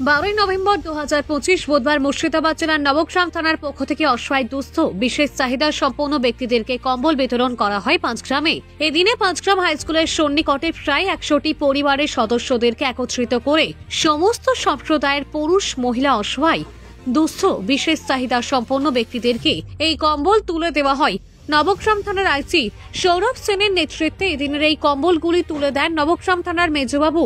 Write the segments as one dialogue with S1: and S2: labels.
S1: 12 November 2025 বুধবার মুর্শিদাবাদ জেলার নবগ্রাম থানার পক্ষ থেকে অসহায় দুস্থ বিশেষ চাহিদা সম্পন্ন ব্যক্তিদেরকে কম্বল বিতরণ করা হয় পাঁচগ্রামে। এদিনে পাঁচগ্রাম হাইস্কুলের সন্নিকটে প্রায় 100টি পরিবারের সদস্যদেরকে একত্রিত করে সমস্ত সম্প্রদায়ের পুরুষ মহিলা অসহায় দুস্থ বিশেষ চাহিদা সম্পন্ন ব্যক্তিদেরকে এই কম্বল তুলে দেওয়া হয়। নবগ্রাম থানার আইসি সৌরভ সেনের নেতৃত্বে এদিনের এই কম্বলগুলি তুলে দেন নবগ্রাম থানার মেজবাবু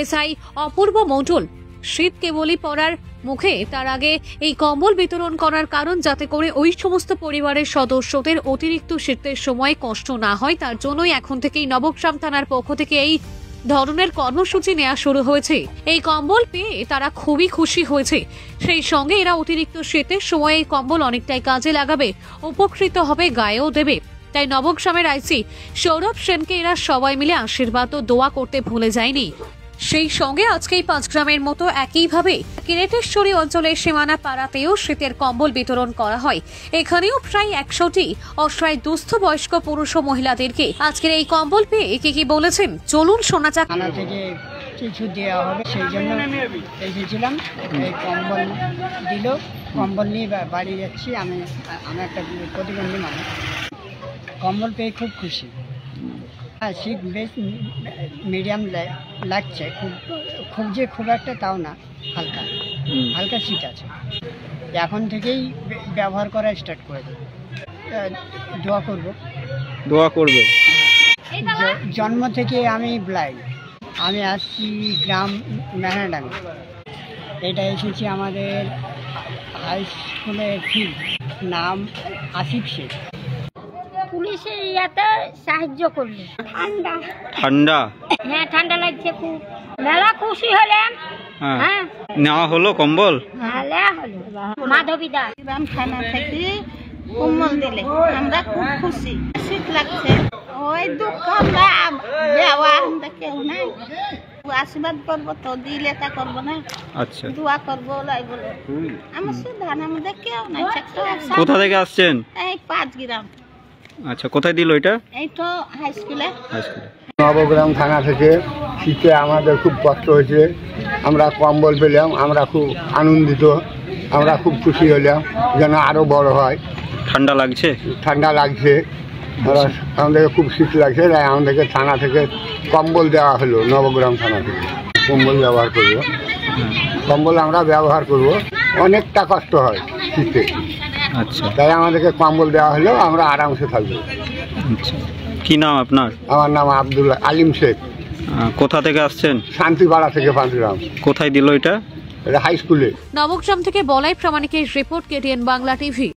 S1: এসআই অপূর্ব মণ্ডল। শীত কেবলই পড়ার মুখে, তার আগে এই কম্বল বিতরণ করার কারণ যাতে করে ওই সমস্ত পরিবারের সদস্যদের অতিরিক্ত শীতের সময় কষ্ট না হয়, তার জন্যই এখন থেকেই নবগ্রাম থানার পক্ষ থেকে এই ধরনের কর্মসূচি নেওয়া শুরু হয়েছে। এই কম্বল পেয়ে তারা খুবই খুশি হয়েছে। সেই সঙ্গে এরা অতিরিক্ত শীতের সময় এই কম্বল অনেকটাই কাজে লাগাবে, উপকৃত হবে, গায়েও দেবে। তাই নবগ্রামের আইসি সৌরভ সেনকে এরা সবাই মিলে আশীর্বাদ ও দোয়া করতে ভুলে যায়নি। সেই সঙ্গে আজকেই পাঁচগ্রামের মতো একইভাবে কিরেটেশ্বরী অঞ্চলের সীমানা পাড়াতেও শীতের কম্বল বিতরণ করা হয়। এখানেও প্রায় 100টি অসহায় দুস্থ বয়স্ক পুরুষ ও মহিলাদেরকে আজকের এই কম্বল পেয়ে কি বলেছেন চলুন শোনা যাক।
S2: থানা থেকে কিছু দেওয়া হবে সেই জন্য এসেছিলাম। এই কম্বল দিল, কম্বল নিয়ে বাড়ি যাচ্ছি। আমি একটা প্রতিবন্ধী মানুষ, কম্বল পেয়ে খুব খুশি। হ্যাঁ, শীত বেশ মিডিয়াম লাগছে, খুব একটা তাও না, হালকা শীত আছে। এখন থেকেই ব্যবহার করা স্টার্ট করে দেবো। দোয়া করবো। জন্ম থেকে আমি ব্লাইন্ড। আমি আসছি গ্রাম মেহনাডাঙ্গা। এটা এসেছি আমাদের হাই স্কুলের ফিল্ড, নাম আসিফ শেখ।
S3: পুলিশের ইয়াতে সাহায্য করলো।
S4: ঠান্ডা,
S3: হ্যাঁ ঠান্ডা লাগছে খুব। মেলা খুশি হলাম। হ্যাঁ,
S4: নেওয়া হলো কম্বল।
S3: মেলা হলো। মাধবীদা
S5: গ্রাম থানা থেকে কম্বল দিলে আমরা খুব খুশি। শীত লাগছে, ওই দুঃখ আমরা কেউ নাই। আশীর্বাদ করবো তো, দিলে তা করবো না। আচ্ছা, দোয়া করবো বলে আমার সুধান, আমাদের কেউ নাই।
S4: কোথা থেকে আসছেন?
S5: এই 5 গ্রাম।
S4: আচ্ছা, কোথায় দিল এটা?
S5: এই তো হাই স্কুলে।
S6: নবগ্রাম থানা থেকে শীতে আমাদের খুব কষ্ট হয়েছে, আমরা কম্বল পেলাম, আমরা খুব আনন্দিত, আমরা খুব খুশি হলাম যেন আরও বড় হয়।
S4: ঠান্ডা লাগছে?
S6: ঠান্ডা লাগছে, আমাদেরকে খুব শীত লাগছে, তাই আমাদেরকে থানা থেকে কম্বল দেওয়া হলো। নবগ্রাম থানা থেকে কম্বল ব্যবহার করবো, কম্বল আমরা ব্যবহার করব। অনেকটা কষ্ট হয় শীতে,
S4: আচ্ছা,
S6: তাই আমাদেরকে কম্বল দেওয়া হলো, আমরা আরামসে থাকবো।
S4: আচ্ছা, কি নাম আপনার?
S6: আমার নাম আব্দুল আলিম শেখ।
S4: কোথা থেকে আসছেন?
S6: শান্তিপাড়া থেকে পাঁচগ্রাম।
S4: কোথায় দিল এটা?
S6: এটা হাই স্কুলে।
S1: নবগ্রাম থেকে বলাই প্রামাণিকের রিপোর্ট, কেটিএন বাংলা টিভি।